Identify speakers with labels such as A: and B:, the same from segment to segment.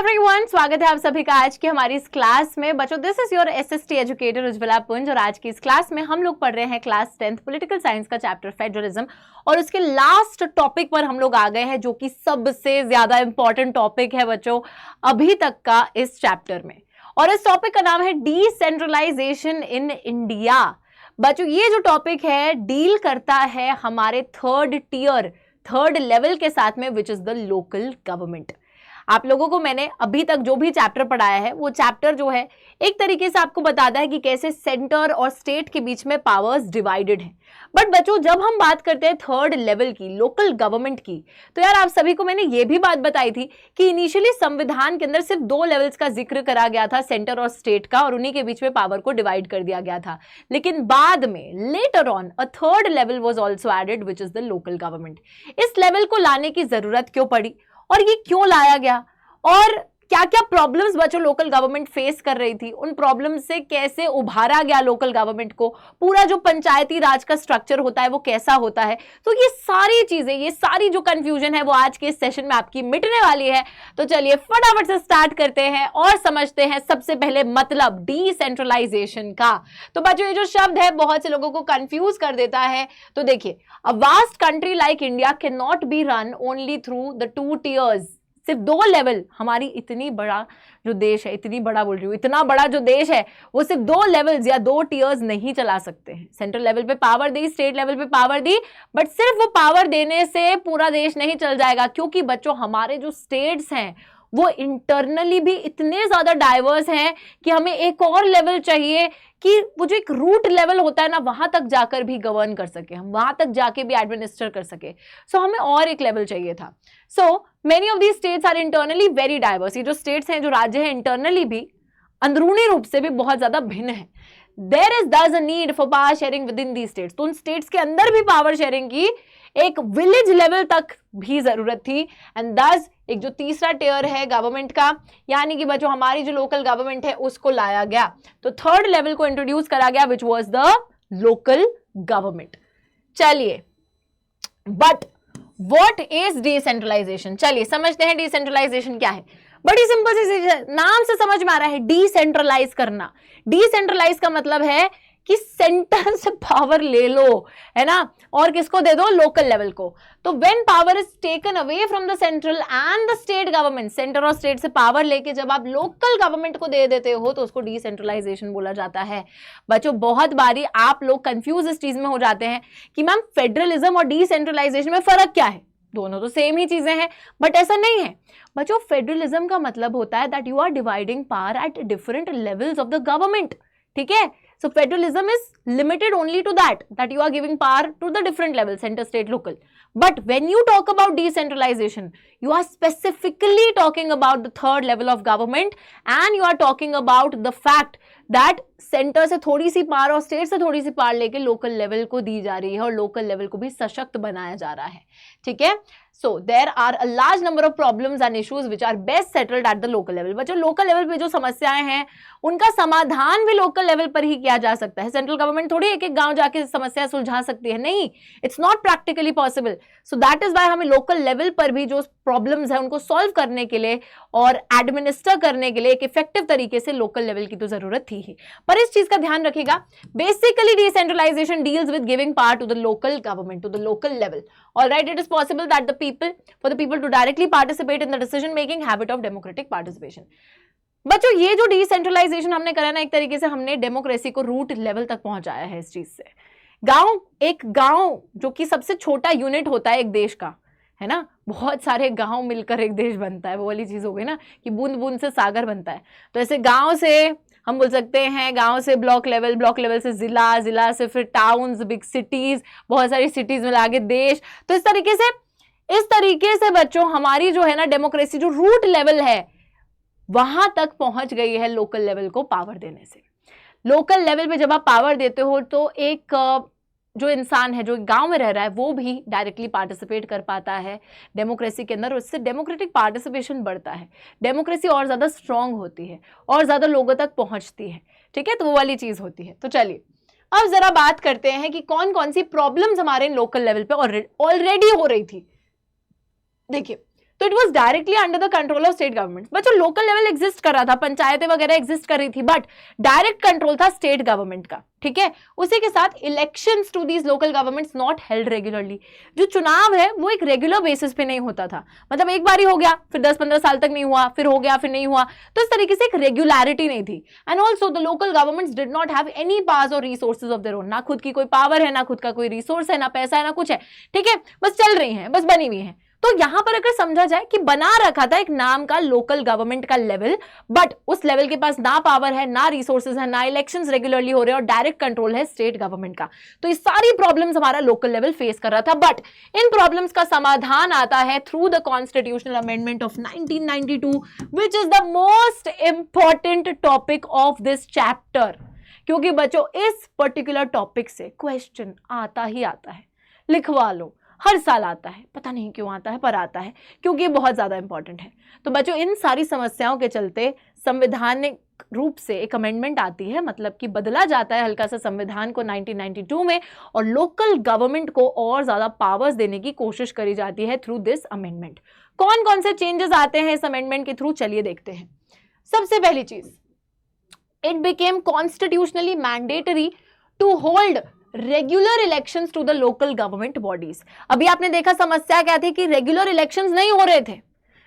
A: Everyone, स्वागत है आप सभी का आज की हमारी इस क्लास में। बच्चों, this is your SST educator Ujjwala पुंज और आज की इस क्लास में हम लोग पढ़ रहे हैं क्लास 10th पॉलिटिकल साइंस का चैप्टर फेडरलिज्म और उसके लास्ट टॉपिक पर हम लोग आ गए हैं, जो कि सबसे ज्यादा इंपॉर्टेंट टॉपिक है बच्चों अभी तक का इस चैप्टर में। और इस टॉपिक का नाम है डिसेंट्रलाइजेशन इन इंडिया। बच्चों, ये जो टॉपिक है डील करता है हमारे थर्ड लेवल के साथ में, which is the local government. आप लोगों को मैंने अभी तक जो भी चैप्टर पढ़ाया है वो चैप्टर जो है एक तरीके से आपको बताता है कि कैसे सेंटर और स्टेट के बीच में पावर्स डिवाइडेड हैं। बट बच्चों, जब हम बात करते हैं थर्ड लेवल की, लोकल गवर्नमेंट की, तो यार आप सभी को मैंने ये भी बात बताई थी कि इनिशियली संविधान के अंदर सिर्फ 2 लेवल्स का जिक्र करा गया था, सेंटर और स्टेट का, और उन्हीं के बीच में पावर को डिवाइड कर दिया गया था। लेकिन बाद में later on a third level was also added, which is the local government. इस लेवल को लाने की जरूरत क्यों पड़ी और ये क्यों लाया गया और क्या क्या प्रॉब्लम्स बच्चों लोकल गवर्नमेंट फेस कर रही थी, उन प्रॉब्लम्स से कैसे उभारा गया लोकल गवर्नमेंट को, पूरा जो पंचायती राज का स्ट्रक्चर होता है वो कैसा होता है। तो ये सारी चीजें, ये सारी जो कंफ्यूजन है वो आज के इस सेशन में आपकी मिटने वाली है। तो चलिए फटाफट से स्टार्ट करते हैं और समझते हैं सबसे पहले मतलब डिसेंट्रलाइजेशन का। तो बच्चों, ये जो शब्द है बहुत से लोगों को कंफ्यूज कर देता है। तो देखिए, a vast country like India can not be run only through the 2 tiers। सिर्फ 2 लेवल, हमारी इतनी बड़ा जो देश है, इतनी बड़ा बोल रही हूँ, इतना बड़ा जो देश है वो सिर्फ 2 लेवल्स या 2 टियर्स नहीं चला सकते हैं। सेंट्रल लेवल पे पावर दी, स्टेट लेवल पे पावर दी, बट सिर्फ वो पावर देने से पूरा देश नहीं चल जाएगा, क्योंकि बच्चों हमारे जो स्टेट्स हैं वो इंटरनली भी इतने ज्यादा डाइवर्स हैं कि हमें एक और लेवल चाहिए कि वो जो एक रूट लेवल होता है ना, वहां तक जाकर भी गवर्न कर सके, हम वहां तक जाके भी एडमिनिस्टर कर सके। सो हमें और एक लेवल चाहिए था। So many of these states are internally very diverse. ये जो स्टेट्स हैं, जो राज्य हैं, इंटरनली भी, अंदरूनी रूप से भी बहुत ज्यादा भिन्न है। देयर इज दस a need for power sharing with in the states. तो उन स्टेट्स के अंदर भी पावर शेयरिंग की एक विलेज लेवल तक भी जरूरत थी। एंड दस एक जो तीसरा टियर है गवर्नमेंट का, यानी कि बच्चों हमारी जो लोकल गवर्नमेंट है उसको लाया गया। तो थर्ड लेवल को इंट्रोड्यूस करा गया, which was the local government. चलिए, बट व्हाट इज डिसेंट्रलाइजेशन? चलिए समझते हैं डिसेंट्रलाइजेशन क्या है। बड़ी सिंपल सी चीज है, नाम से समझ में आ रहा है, डिसेंट्रलाइज करना। डिसेंट्रलाइज का मतलब है कि सेंटर से पावर ले लो, है ना, और किसको दे दो? लोकल लेवल को। तो when power is taken away from the central and the state government, centre और स्टेट से पावर लेके जब आप लोकल गवर्नमेंट को दे देते हो तो उसको डिसेंट्रलाइजेशन बोला जाता है। बच्चों, बहुत बारी आप लोग कंफ्यूज इस चीज में हो जाते हैं कि मैम फेडरलिज्म और डिसेंट्रलाइजेशन में फर्क क्या है? दोनों तो सेम ही चीजें हैं, बट ऐसा नहीं है बच्चों। फेडरलिज्म का मतलब होता है that you are dividing power at different levels of the government. ठीक है, so federalism is limited only to that you are giving power to the different levels, center, state, local. But when you talk about decentralization, you are specifically talking about the third level of government, and you are talking about the fact that centre से थोड़ी सी power और state से थोड़ी सी power लेके local level को दी जा रही है और लोकल लेवल को भी सशक्त बनाया जा रहा है। ठीक है, so there are a large number of problems and issues which are best settled at the local level. बच्चों, लोकल लेवल पे जो समस्याएं हैं उनका समाधान भी लोकल लेवल पर ही किया जा सकता है। सेंट्रल गवर्नमेंट थोड़ी एक एक गांव जाके समस्या सुलझा सकती है, नहीं, it's not practically possible. So that is why हमें लोकल लेवल पर भी जो प्रॉब्लम्स है उनको सॉल्व करने के लिए और एडमिनिस्टर करने के लिए एक इफेक्टिव तरीके से लोकल लेवल की तो जरूरत थी ही। पर इस चीज का ध्यान रखिएगा, basically decentralisation deals with giving power to the local government, to the local level. Alright, it is possible that the people, for the people to directly participate in the decision making habit of democratic participation. बच्चों, ये जो decentralisation हमने करा ना, एक तरीके से हमने डेमोक्रेसी को रूट लेवल तक पहुंचाया है इस चीज से। एक गांव जो कि सबसे छोटा यूनिट होता है एक देश का, है ना, बहुत सारे गांव मिलकर एक देश बनता है, वो वाली चीज हो गई ना कि बूंद बूंद से सागर बनता है। तो ऐसे गांव से हम बोल सकते हैं, गांव से ब्लॉक लेवल, ब्लॉक लेवल से जिला, जिला से फिर टाउन्स, बिग सिटीज, बहुत सारी सिटीज में आगे देश। तो इस तरीके से बच्चों हमारी जो है ना डेमोक्रेसी, जो रूट लेवल है वहां तक पहुंच गई है लोकल लेवल को पावर देने से। लोकल लेवल पे जब आप पावर देते हो तो एक जो इंसान है जो गांव में रह रहा है वो भी डायरेक्टली पार्टिसिपेट कर पाता है डेमोक्रेसी के अंदर, और इससे डेमोक्रेटिक पार्टिसिपेशन बढ़ता है, डेमोक्रेसी और ज़्यादा स्ट्रांग होती है और ज़्यादा लोगों तक पहुंचती है। ठीक है, तो वो वाली चीज़ होती है। तो चलिए अब ज़रा बात करते हैं कि कौन कौन सी प्रॉब्लम्स हमारे लोकल लेवल पे ऑलरेडी हो रही थी। देखिए, तो it was directly under the control of state government. बच्चों लोकल लेवल एग्जिस्ट कर रहा था, पंचायतें वगैरह एग्जिस्ट कर रही थी, बट डायरेक्ट कंट्रोल था स्टेट गवर्नमेंट का, ठीक है। उसी के साथ elections to these local governments not held regularly. जो चुनाव है वो एक रेगुलर बेसिस पे नहीं होता था, मतलब एक बार ही हो गया, फिर 10-15 साल तक नहीं हुआ, फिर हो गया, फिर नहीं हुआ, तो इस तरीके से एक रेगुलरिटी नहीं थी। And also the local governments did not have any powers और रिसोर्सेज ऑफ देयर ओन, ना खुद की कोई पावर है, ना खुद का कोई रिसोर्स है, ना पैसा है, ना कुछ है, ठीक है, बस चल रही है, बस बनी हुई है। तो यहां पर अगर समझा जाए कि बना रखा था एक नाम का लोकल गवर्नमेंट का लेवल, बट उस लेवल के पास ना पावर है, ना रिसोर्सेज है, ना इलेक्शंस रेगुलरली हो रहे हैं और डायरेक्ट कंट्रोल है स्टेट गवर्नमेंट का। तो ये सारी प्रॉब्लम्स हमारा लोकल लेवल फेस कर रहा था, बट इन प्रॉब्लम्स का समाधान आता है through the constitutional amendment of 1992, which is the most important topic of this chapter. क्योंकि बच्चों इस पर्टिकुलर टॉपिक से क्वेश्चन आता ही आता है, लिखवा लो, हर साल आता है, पता नहीं क्यों आता है, पर आता है, क्योंकि ये बहुत ज्यादा इंपॉर्टेंट है। तो बच्चों इन सारी समस्याओं के चलते संवैधानिक रूप से एक अमेंडमेंट आती है, मतलब कि बदला जाता है हल्का सा संविधान को 1992 में, और लोकल गवर्नमेंट को और ज्यादा पावर्स देने की कोशिश करी जाती है थ्रू दिस अमेंडमेंट। कौन कौन से चेंजेस आते हैं इस अमेंडमेंट के थ्रू, चलिए देखते हैं। सबसे पहली चीज, it became constitutionally mandatory to hold regular elections to the local government bodies. अभी आपने देखा समस्या क्या थी कि रेगुलर इलेक्शंस नहीं हो रहे थे,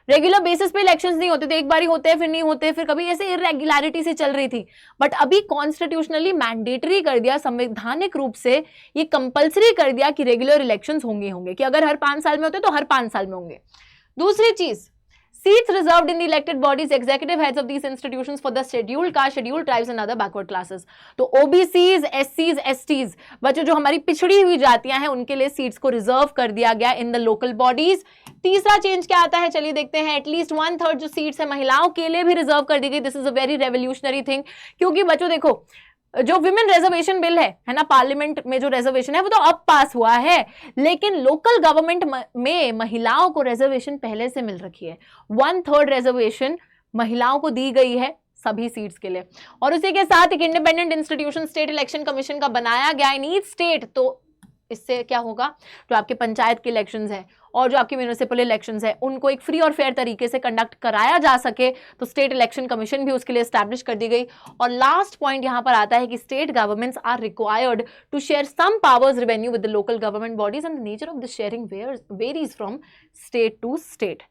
A: रेगुलर बेसिस पे इलेक्शंस नहीं होते थे, एक बार ही होते हैं फिर नहीं होते, फिर कभी ऐसे इरेगुलरिटी से चल रही थी। बट अभी कॉन्स्टिट्यूशनली मैंडेटरी कर दिया, संवैधानिक रूप से ये कंपलसरी कर दिया कि रेगुलर इलेक्शंस होंगे, कि अगर हर 5 साल में होते तो हर 5 साल में होंगे। दूसरी चीज, seats reserved in the elected bodies, executive heads of these institutions for the scheduled caste, scheduled tribes and other backward classes। तो OBCs, SCs, STs, बच्चों जो हमारी पिछड़ी हुई जातियां हैं उनके लिए सीट्स को रिजर्व कर दिया गया इन द लोकल बॉडीज। तीसरा चेंज क्या आता है, चलिए देखते हैं। एटलीस्ट 1/3 जो सीट्स है महिलाओं के लिए भी रिजर्व कर दी गई। This is a very revolutionary thing, क्योंकि बच्चों देखो जो विमेन रिजर्वेशन बिल है ना, पार्लियामेंट में जो रिजर्वेशन है वो तो अब पास हुआ है, लेकिन लोकल गवर्नमेंट में महिलाओं को रिजर्वेशन पहले से मिल रखी है। 1/3 रिजर्वेशन महिलाओं को दी गई है सभी सीट्स के लिए। और उसी के साथ एक independent institution state election commission का बनाया गया इन ईच स्टेट। तो इससे क्या होगा, जो आपके पंचायत के इलेक्शंस है और जो आपके म्यूनिसिपल इलेक्शंस है उनको एक फ्री और फेयर तरीके से कंडक्ट कराया जा सके, तो स्टेट इलेक्शन कमीशन भी उसके लिए एस्टैब्लिश कर दी गई। और लास्ट पॉइंट यहां पर आता है कि state governments are required to share some powers revenue with the local government bodies and the nature of the sharing varies from state to state.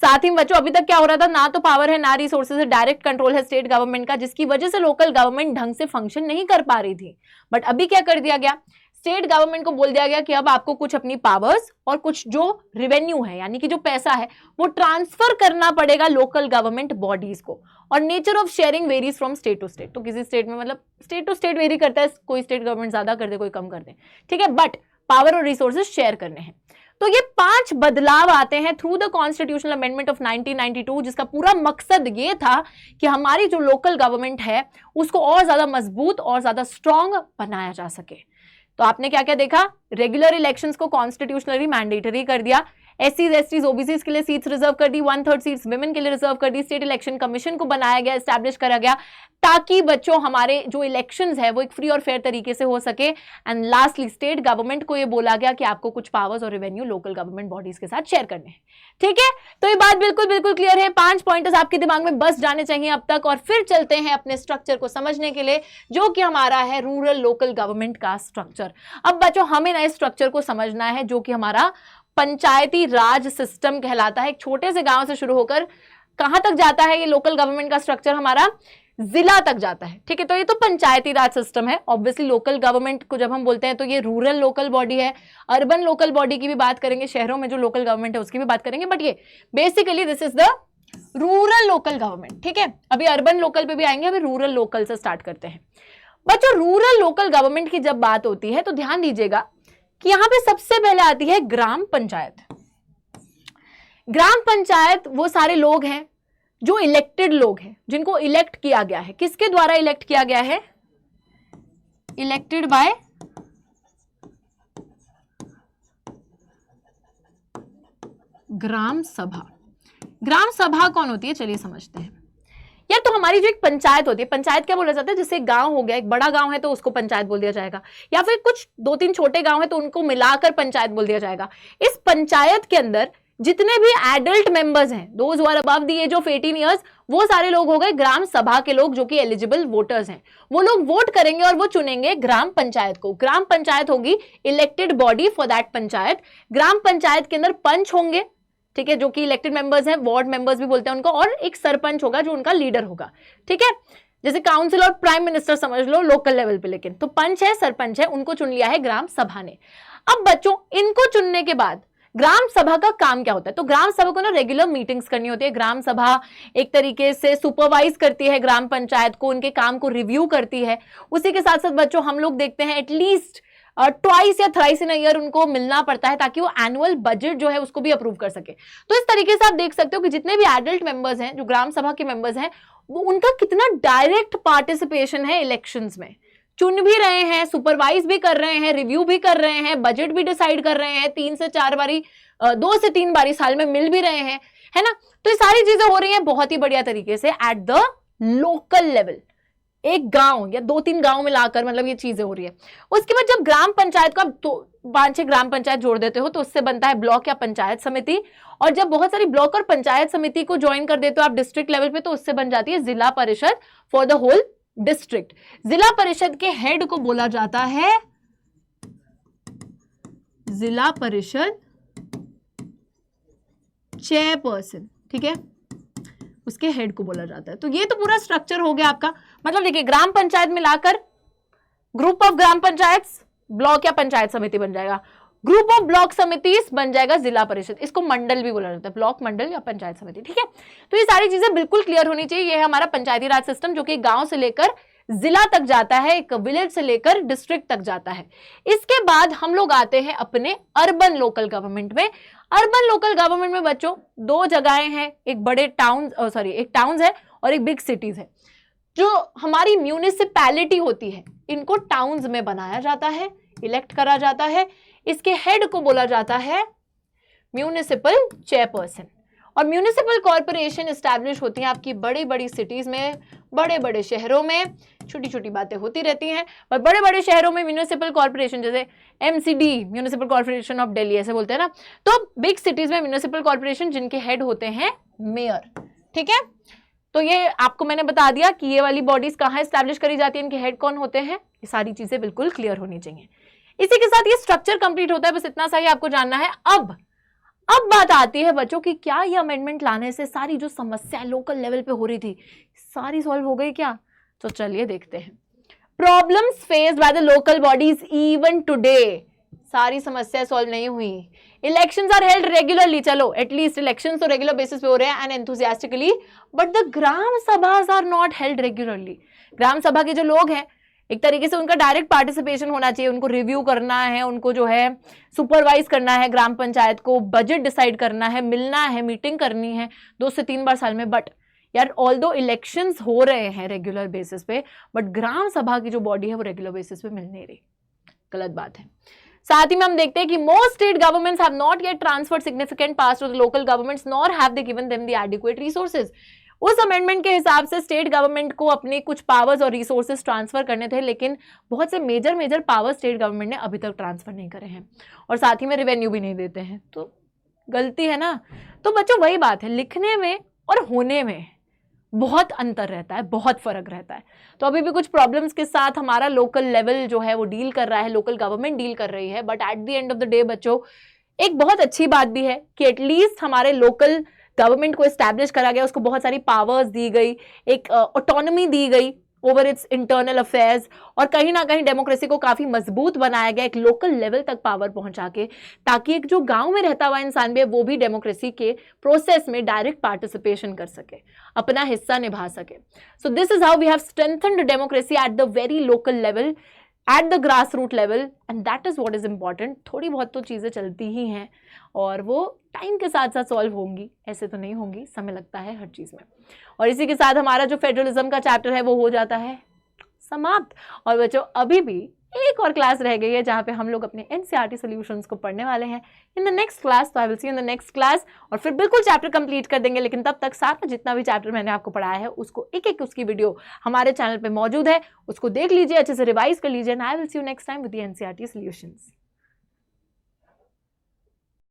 A: साथ ही बच्चों अभी तक क्या हो रहा था, ना तो पावर है ना रिसोर्सेज है, डायरेक्ट कंट्रोल है स्टेट गवर्नमेंट का, जिसकी वजह से लोकल गवर्नमेंट ढंग से फंक्शन नहीं कर पा रही थी। बट अभी क्या कर दिया गया, स्टेट गवर्नमेंट को बोल दिया गया कि अब आपको कुछ अपनी पावर्स और कुछ जो रेवेन्यू है यानी कि जो पैसा है वो ट्रांसफर करना पड़ेगा लोकल गवर्नमेंट बॉडीज को। और nature of sharing varies from state to state, तो किसी स्टेट में मतलब स्टेट टू स्टेट वेरी करता है, कोई स्टेट गवर्नमेंट ज्यादा कर दे कोई कम कर दे, ठीक है, बट पावर और रिसोर्सेज शेयर करने हैं। तो ये 5 बदलाव आते हैं through the constitutional amendment of 1992, जिसका पूरा मकसद ये था कि हमारी जो लोकल गवर्नमेंट है उसको और ज्यादा मजबूत और ज्यादा स्ट्रांग बनाया जा सके। तो आपने क्या क्या देखा, रेगुलर इलेक्शंस को कॉन्स्टिट्यूशनली मैंडेटरी कर दिया, एससीज एसटीज ओबीसीज के लिए सीट्स रिजर्व कर दी, 1/3 सीट्स विमेन के लिए रिजर्व कर दी, स्टेट इलेक्शन कमीशन को बनाया गया, एस्टैब्लिश करा गया, ताकि बच्चों हमारे जो इलेक्शंस है वो एक फ्री और फेयर तरीके से हो सके। एंड लास्टली स्टेट गवर्नमेंट को ये बोला गया कि आपको कुछ पावर्स और रेवेन्यू लोकल गवर्नमेंट बॉडीज के साथ शेयर करने हैं। ठीक है, तो ये बात बिल्कुल बिल्कुल क्लियर है। 5 पॉइंटर्स आपके दिमाग में बस जाने चाहिए अब तक, और फिर चलते हैं अपने स्ट्रक्चर को समझने के लिए, जो कि हमारा है रूरल लोकल गवर्नमेंट का स्ट्रक्चर। अब बच्चों हमें नए स्ट्रक्चर को समझना है जो कि हमारा पंचायती राज सिस्टम कहलाता है। एक छोटे से गांव से शुरू होकर कहां तक जाता है ये लोकल गवर्नमेंट का स्ट्रक्चर, हमारा जिला तक जाता है। ठीक है, तो ये तो पंचायती राज सिस्टम है। ऑब्वियसली लोकल गवर्नमेंट को जब हम बोलते हैं तो ये रूरल लोकल बॉडी है, अर्बन लोकल बॉडी की भी बात करेंगे, शहरों में जो लोकल गवर्नमेंट है उसकी भी बात करेंगे, बट ये basically this is the rural local government. ठीक है, अभी अर्बन लोकल पे भी आएंगे, अभी रूरल लोकल से स्टार्ट करते हैं। बच्चों रूरल लोकल गवर्नमेंट की जब बात होती है तो ध्यान दीजिएगा कि यहां पे सबसे पहले आती है ग्राम पंचायत। ग्राम पंचायत वो सारे लोग हैं जो इलेक्टेड लोग हैं, जिनको इलेक्ट किया गया है। किसके द्वारा इलेक्ट किया गया है? इलेक्टेड बाय ग्राम सभा। ग्राम सभा कौन होती है, चलिए समझते हैं। यार तो हमारी जो एक पंचायत होती है, पंचायत क्या बोला जाता है, जैसे गांव हो गया, एक बड़ा गांव है तो उसको पंचायत बोल दिया जाएगा, या फिर कुछ 2-3 छोटे गांव है तो उनको मिलाकर पंचायत बोल दिया जाएगा। इस पंचायत के अंदर जितने भी एडल्ट मेंबर्स हैं, those who are above the age of 18 years, वो सारे लोग हो गए ग्राम सभा के लोग जो कि एलिजिबल वोटर्स हैं। वो लोग वोट करेंगे और वो चुनेंगे ग्राम पंचायत को। ग्राम पंचायत होगी elected body for that panchayat. Gram panchayat के अंदर पंच होंगे, ठीक है, जो कि इलेक्टेड मेंबर्स हैं, वार्ड मेंबर्स भी बोलते हैं उनको, और एक सरपंच होगा जो उनका लीडर होगा, ठीक है, जैसे काउंसिल और प्राइम मिनिस्टर समझ लो लोकल लेवल पे। लेकिन तो पंच है, सरपंच है, उनको चुन लिया है ग्राम सभा ने। अब बच्चों, इनको चुनने के बाद ग्राम सभा का काम क्या होता है? तो ग्राम सभा को ना रेगुलर मीटिंग्स करनी होती है। ग्राम सभा एक तरीके से सुपरवाइज करती है ग्राम पंचायत को, उनके काम को रिव्यू करती है। उसी के साथ साथ बच्चों हम लोग देखते हैं एटलीस्ट ट्वाइस या थ्राइस इन अ ईयर उनको मिलना पड़ता है ताकि वो एनुअल बजट जो है उसको भी अप्रूव कर सके। तो इस तरीके से आप देख सकते हो कि जितने भी एडल्ट मेंबर्स हैं, जो ग्राम सभा के मेंबर्स हैं, वो उनका कितना डायरेक्ट पार्टिसिपेशन है इलेक्शंस में। चुन भी रहे हैं, सुपरवाइज भी कर रहे हैं, रिव्यू भी कर रहे हैं, बजट भी डिसाइड कर रहे हैं, 3 से 4 बारी 2 से 3 बारी साल में मिल भी रहे हैं, है ना। तो ये सारी चीजें हो रही हैं बहुत ही बढ़िया तरीके से एट द लोकल लेवल, एक गांव या 2-3 गांव मिलाकर, मतलब ये चीजें हो रही है। उसके बाद जब ग्राम पंचायत को आप 5-6 ग्राम पंचायत जोड़ देते हो तो उससे बनता है ब्लॉक या पंचायत समिति, और जब बहुत सारी ब्लॉक और पंचायत समिति को ज्वाइन कर देते हो आप डिस्ट्रिक्ट लेवल पे तो उससे बन जाती है जिला परिषद फॉर द होल डिस्ट्रिक्ट। जिला परिषद के हेड को बोला जाता है जिला परिषद चेयरपर्सन, ठीक है, उसके हेड को बोला जाता है। तो ये तो पूरा स्ट्रक्चर हो गया आपका। मतलब देखिए, ग्राम पंचायत मिलाकर group of gram panchayat, block या पंचायत समिति बन जाएगा, ग्रुप ऑफ ब्लॉक समिति बन जाएगा जिला परिषद। इसको मंडल भी बोला जाता है, ब्लॉक मंडल या पंचायत समिति, ठीक है। तो ये सारी चीजें बिल्कुल क्लियर होनी चाहिए। ये है हमारा पंचायती राज सिस्टम जो कि गांव से लेकर जिला तक जाता है, एक विलेज से लेकर डिस्ट्रिक्ट तक जाता है। इसके बाद हम लोग आते हैं अपने अर्बन लोकल गवर्नमेंट में। अर्बन लोकल गवर्नमेंट में बच्चों 2 जगहें हैं, एक बड़े टाउन एक टाउन्स है और एक बिग सिटीज है। जो हमारी म्यूनिसिपैलिटी होती है इनको टाउन्स में बनाया जाता है, इलेक्ट करा जाता है। इसके हेड को बोला जाता है म्यूनिसिपल चेयरपर्सन। और म्यूनिसिपल कॉर्पोरेशन एस्टैब्लिश होती हैं आपकी बड़ी बड़ी सिटीज में, बड़े बड़े शहरों में। छोटी छोटी बातें होती रहती हैं, पर बड़े बड़े शहरों में म्यूनिसिपल कॉर्पोरेशन, जैसे MCD municipal corporation of Delhi ऐसे बोलते हैं ना। तो बिग सिटीज में म्यूनिसिपल कॉर्पोरेशन जिनके हेड होते हैं मेयर, ठीक है। तो ये आपको मैंने बता दिया कि ये वाली बॉडीज कहाँ एस्टैब्लिश करी जाती है, इनके हेड कौन होते हैं, ये सारी चीजें बिल्कुल क्लियर होनी चाहिए। इसी के साथ ये स्ट्रक्चर कंप्लीट होता है, बस इतना सा ही आपको जानना है। अब बात आती है बच्चों कि क्या ये अमेंडमेंट लाने से सारी जो समस्या लोकल लेवल पे हो रही थी सारी सॉल्व हो गई क्या? तो चलिए देखते हैं। Problems faced by the local bodies even today, सारी समस्या सॉल्व नहीं हुई। इलेक्शंस आर हेल्ड रेगुलरली, चलो एटलीस्ट इलेक्शंस तो रेगुलर बेसिस पे हो रहे हैं and enthusiastically, but the gram sabhas are not held regularly. Gram sabha के जो लोग हैं एक तरीके से उनका डायरेक्ट पार्टिसिपेशन होना चाहिए, उनको रिव्यू करना है, उनको जो है सुपरवाइज करना है, ग्राम पंचायत को बजट डिसाइड करना है, मिलना है, मीटिंग करनी है 2 से 3 बार साल में। बट यार ऑल्दो इलेक्शंस हो रहे हैं रेगुलर बेसिस पे, बट ग्राम सभा की जो बॉडी है वो रेगुलर बेसिस पे मिल नहीं रही, गलत बात है। साथ ही में हम देखते हैं कि most state governments have not yet transferred significant powers to the local governments nor have they given them the adequate resources. उस अमेंडमेंट के हिसाब से स्टेट गवर्नमेंट को अपने कुछ पावर्स और रिसोर्सेज ट्रांसफर करने थे, लेकिन बहुत से मेजर पावर्स स्टेट गवर्नमेंट ने अभी तक ट्रांसफर नहीं करे हैं, और साथ ही में रेवेन्यू भी नहीं देते हैं, तो गलती है ना। तो बच्चों वही बात है, लिखने में और होने में बहुत अंतर रहता है, बहुत फर्क रहता है। तो अभी भी कुछ प्रॉब्लम्स के साथ हमारा लोकल लेवल जो है वो डील कर रहा है, लोकल गवर्नमेंट डील कर रही है, but at the end of the day बच्चों एक बहुत अच्छी बात भी है कि एटलीस्ट हमारे लोकल गवर्नमेंट को एस्टैब्लिश करा गया, उसको बहुत सारी पावर्स दी गई, एक ऑटोनॉमी दी गई ओवर इट्स इंटरनल अफेयर्स, और कहीं ना कहीं डेमोक्रेसी को काफी मजबूत बनाया गया एक लोकल लेवल तक पावर पहुंचा के, ताकि एक जो गांव में रहता हुआ इंसान भी है वो भी डेमोक्रेसी के प्रोसेस में डायरेक्ट पार्टिसिपेशन कर सके, अपना हिस्सा निभा सके। So this is how we have strengthened democracy at the very local level, at the grass root level, and that is what is important. थोड़ी बहुत तो चीजें चलती ही हैं और वो टाइम के साथ साथ सॉल्व होंगी, ऐसे तो नहीं होंगी, समय लगता है हर चीज में। और इसी के साथ हमारा जो फेडरलिज्म का चैप्टर है वो हो जाता है समाप्त। और बच्चों अभी भी एक और क्लास रह गई है जहाँ पे हम लोग अपने NCERT सॉल्यूशंस को पढ़ने वाले हैं इन द नेक्स्ट क्लास। तो I will see in the next class, और फिर बिल्कुल चैप्टर कंप्लीट कर देंगे। लेकिन तब तक साथ में जितना भी चैप्टर मैंने आपको पढ़ाया है उसको एक उसकी वीडियो हमारे चैनल पे मौजूद है, उसको देख लीजिए, अच्छे से रिवाइज कर लीजिए, and I will C you next time with the NCERT solutions.